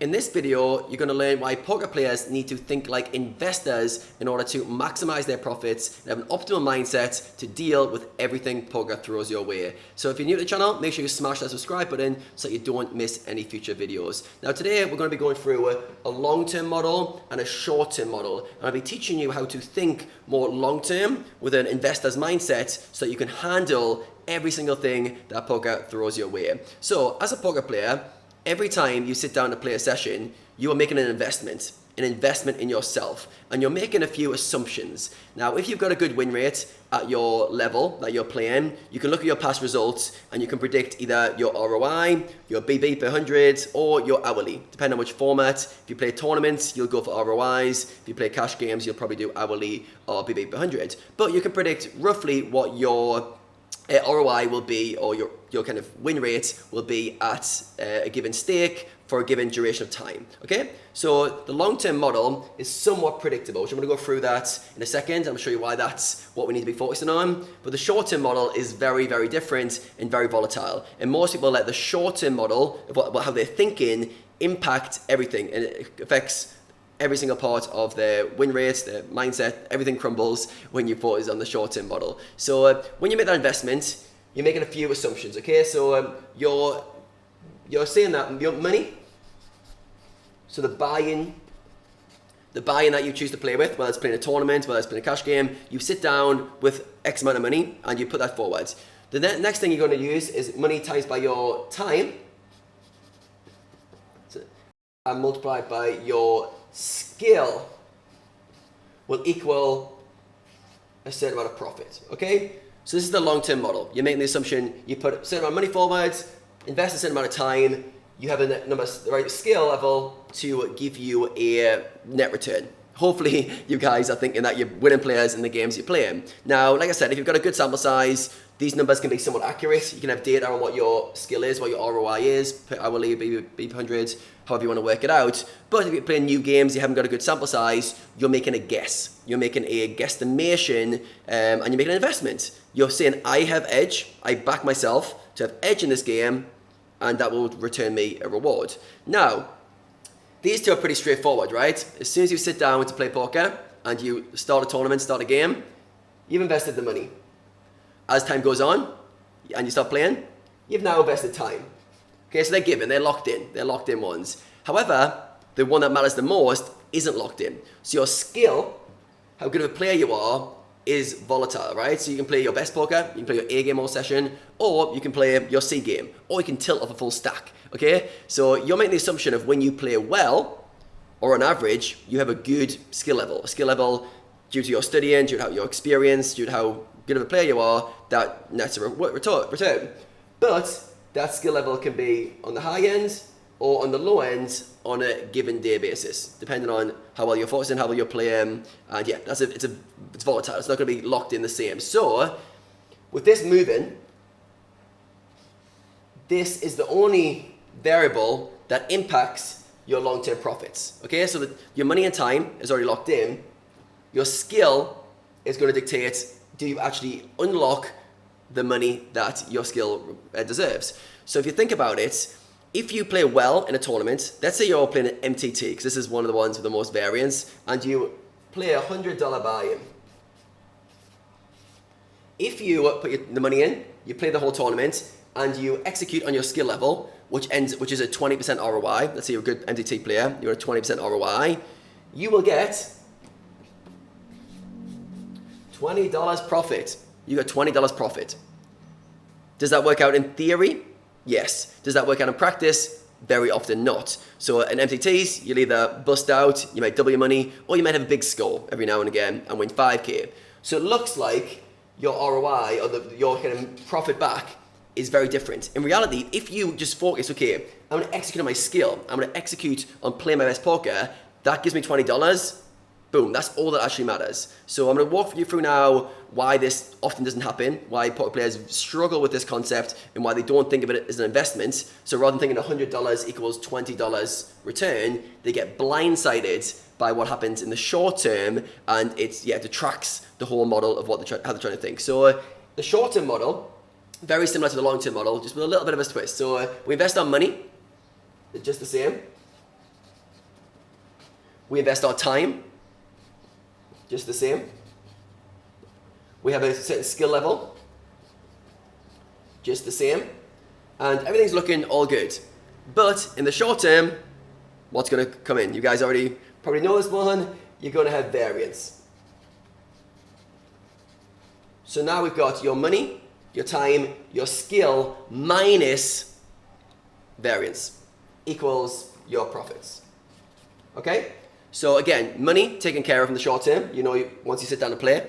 In this video, you're going to learn why poker players need to think like investors in order to maximize their profits and have an optimal mindset to deal with everything poker throws your way. So if you're new to the channel, make sure you smash that subscribe button so you don't miss any future videos. Now today, we're going to be going through a long-term model and a short-term model. And I'll be teaching you how to think more long-term with an investor's mindset so that you can handle every single thing that poker throws your way. So as a poker player, every time you sit down to play a session, you are making an investment in yourself, and you're making a few assumptions. Now, if you've got a good win rate at your level that you're playing, you can look at your past results and you can predict either your ROI, your BB per 100, or your hourly, depending on which format. If you play tournaments, you'll go for ROIs. If you play cash games, you'll probably do hourly or BB per 100. But you can predict roughly what your ROI will be, or your kind of win rate will be at a given stake for a given duration of time. Okay, so the long-term model is somewhat predictable. So I'm going to go through that in a second. I'm going to show you why that's what we need to be focusing on. But the short-term model is very, very different and very volatile. And most people let the short-term model, about how they're thinking, impact everything, and it affects every single part of their win rates, their mindset. Everything crumbles when you focus on the short-term model. So when you make that investment, you're making a few assumptions, okay? So you're saying that your money, so the buy-in that you choose to play with, whether it's playing a tournament, whether it's playing a cash game, you sit down with X amount of money and you put that forward. The next thing you're going to use is money times by your time and multiplied by your skill will equal a certain amount of profit, okay? So this is the long-term model. You're making the assumption you put a certain amount of money forward, invest a certain amount of time, you have the right skill level to give you a net return. Hopefully you guys are thinking that you're winning players in the games you're playing. Now, like I said, if you've got a good sample size, these numbers can be somewhat accurate. You can have data on what your skill is, what your ROI is, per hourly, BB 100, however you want to work it out. But if you're playing new games, you haven't got a good sample size, you're making a guess. You're making a guesstimation, and you're making an investment. You're saying, I have edge, I back myself to have edge in this game, and that will return me a reward. Now, these two are pretty straightforward, right? As soon as you sit down to play poker, and you start a tournament, start a game, you've invested the money. As time goes on, and you start playing, you've now invested time. Okay, so they're given, they're locked in ones. However, the one that matters the most isn't locked in. So your skill, how good of a player you are, is volatile, right? So you can play your best poker, you can play your A game all session, or you can play your C game, or you can tilt off a full stack, okay? So you're making the assumption of when you play well, or on average, you have a good skill level. A skill level due to your studying, due to your experience, due to how good of a player you are, that nets a return. But that skill level can be on the high end or on the low end on a given day basis, depending on how well you're focusing, how well you're playing, and yeah, it's volatile. It's not going to be locked in the same. So with this moving, this is the only variable that impacts your long-term profits. Okay, so that your money and time is already locked in. Your skill is going to dictate, do you actually unlock the money that your skill deserves? So if you think about it, if you play well in a tournament, let's say you're playing an MTT, because this is one of the ones with the most variance, and you play a $100 buy-in. If you put the money in, you play the whole tournament, and you execute on your skill level, which is a 20% ROI, let's say you're a good MTT player, you're at a 20% ROI, you will get $20 profit. You got $20 profit. Does that work out in theory? Yes. Does that work out in practice? Very often not. So in MTTs, you'll either bust out, you might double your money, or you might have a big score every now and again and win 5K. So it looks like your ROI or your kind of profit back is very different. In reality, if you just focus, okay, I'm going to execute on my skill, I'm going to execute on playing my best poker, that gives me $20. Boom, that's all that actually matters. So I'm going to walk you through now why this often doesn't happen, why poker players struggle with this concept, and why they don't think of it as an investment. So rather than thinking $100 equals $20 return, they get blindsided by what happens in the short term, and it detracts the whole model of how they're trying to think. So the short-term model, very similar to the long-term model, just with a little bit of a twist. So we invest our money, just the same. We invest our time, just the same. We have a certain skill level, just the same. And everything's looking all good. But in the short term, what's going to come in? You guys already probably know this one. You're going to have variance. So now we've got your money, your time, your skill minus variance equals your profits. Okay? So again, money taken care of in the short term, you know, once you sit down and play.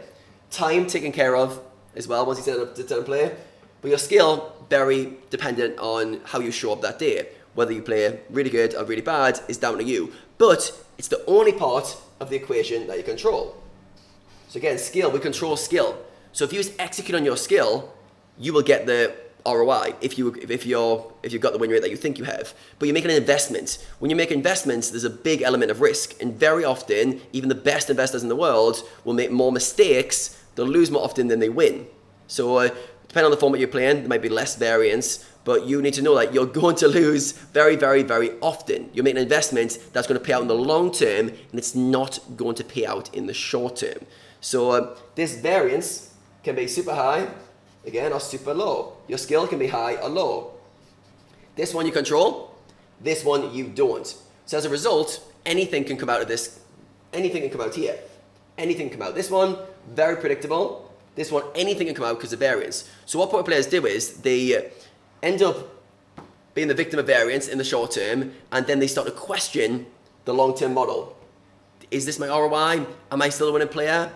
Time taken care of as well once you sit down and play. But your skill, very dependent on how you show up that day. Whether you play really good or really bad is down to you. But it's the only part of the equation that you control. So again, skill, we control skill. So if you just execute on your skill, you will get the ROI if you've got the win rate that you think you have. But you're making an investment. When you make investments, there's a big element of risk. And very often, even the best investors in the world will make more mistakes. They'll lose more often than they win. So depending on the format you're playing, there might be less variance. But you need to know that you're going to lose very, very, very often. You're making an investment that's going to pay out in the long term, and it's not going to pay out in the short term. So this variance can be super high, again, or super low. Your skill can be high or low. This one you control, this one you don't. So as a result, anything can come out of this, anything can come out here. Anything can come out. This one, very predictable. This one, anything can come out because of variance. So what poker players do is they end up being the victim of variance in the short term, and then they start to question the long-term model. Is this my ROI? Am I still a winning player?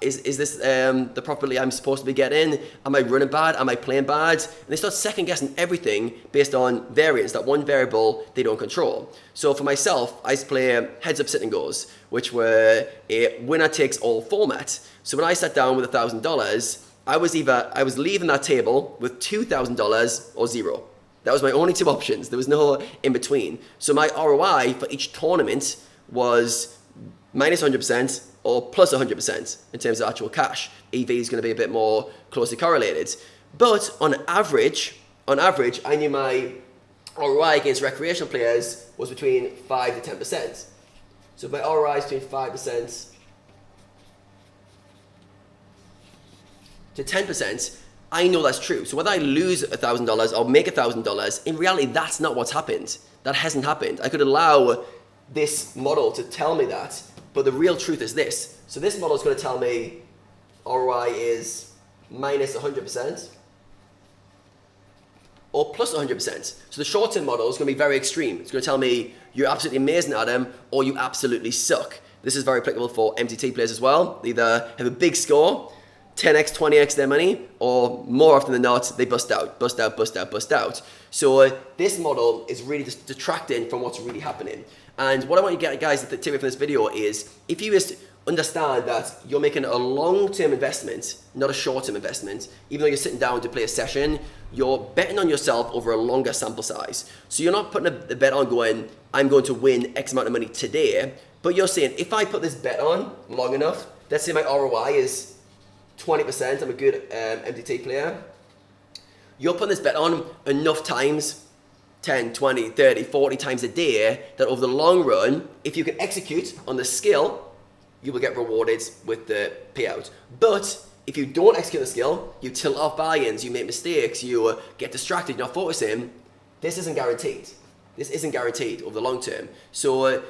Is this the profit I'm supposed to be getting? Am I running bad? Am I playing bad? And they start second guessing everything based on variance, that one variable they don't control. So for myself, I used to play heads up sit and goes, which were a winner takes all format. So when I sat down with $1,000, I was leaving that table with $2,000 or zero. That was my only two options. There was no in between. So my ROI for each tournament was minus 100% or plus 100% in terms of actual cash. EV is going to be a bit more closely correlated. But on average, I knew my ROI against recreational players was between 5 to 10%. So if my ROI is between 5% to 10%, I know that's true. So whether I lose $1,000 or make $1,000, in reality, that's not what's happened. That hasn't happened. I could allow this model to tell me that, but the real truth is this. So this model is going to tell me ROI is minus 100% or plus 100%. So the short-term model is going to be very extreme. It's going to tell me you're absolutely amazing, Adam, or you absolutely suck. This is very applicable for MTT players as well. They either have a big score, 10x, 20x their money, or more often than not, they bust out. So this model is really just detracting from what's really happening. And what I want you to get, guys, to take away from this video is, if you just understand that you're making a long-term investment, not a short-term investment, even though you're sitting down to play a session, you're betting on yourself over a longer sample size. So you're not putting a bet on going, I'm going to win X amount of money today, but you're saying, if I put this bet on long enough, let's say my ROI is 20%, I'm a good MTT player, you're putting this bet on enough times, 10, 20, 30, 40 times a day, that over the long run, if you can execute on the skill, you will get rewarded with the payout. But if you don't execute the skill, you tilt off buy-ins, you make mistakes, you get distracted, you're not focusing, this isn't guaranteed. This isn't guaranteed over the long term. So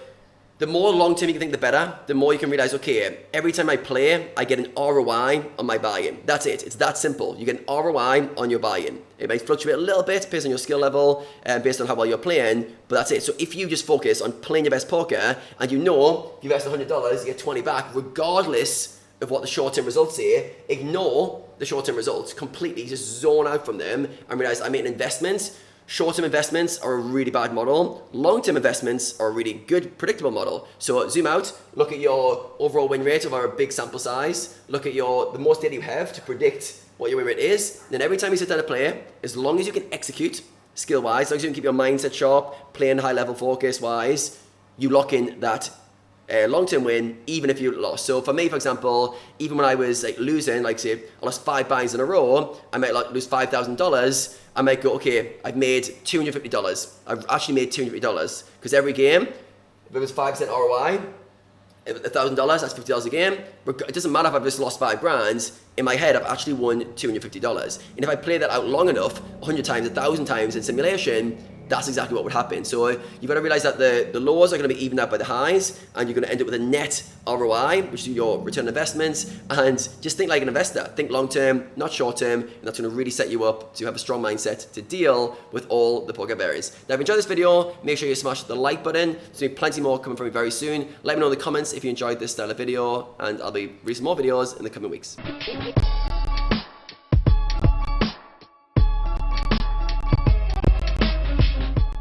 the more long term you can think, the better. The more you can realize, okay, every time I play, I get an ROI on my buy-in. That's it. It's that simple. You get an ROI on your buy-in. It might fluctuate a little bit based on your skill level and based on how well you're playing, but that's it. So if you just focus on playing your best poker, and you know if you invest $100, you get 20 back, regardless of what the short-term results say, ignore the short-term results completely. Just zone out from them and realize I made an investment. Short-term investments are a really bad model. Long-term investments are a really good, predictable model. So zoom out, look at your overall win rate over a big sample size, look at the most data you have to predict what your win rate is. Then every time you sit down to play, as long as you can execute skill-wise, as long as you can keep your mindset sharp, playing high-level focus-wise, you lock in that long-term win, even if you lost. So for me, for example, even when I was losing, say I lost 5 buys in a row, I might lose $5,000. I might go, okay, I've made $250. I've actually made $250 because every game, if it was 5% ROI, $1,000, that's $50 a game. It doesn't matter if I've just lost $5 grand. In my head, I've actually won $250. And if I play that out long enough, 100 times, 1,000 times in simulation, that's exactly what would happen. So you've got to realize that the lows are going to be evened out by the highs, and you're going to end up with a net ROI, which is your return on investments. And just think like an investor. Think long term, not short term, and that's going to really set you up to have a strong mindset to deal with all the poker variants. Now, if you enjoyed this video, make sure you smash the like button. There's going to be plenty more coming from me very soon. Let me know in the comments if you enjoyed this style of video, and I'll be releasing more videos in the coming weeks.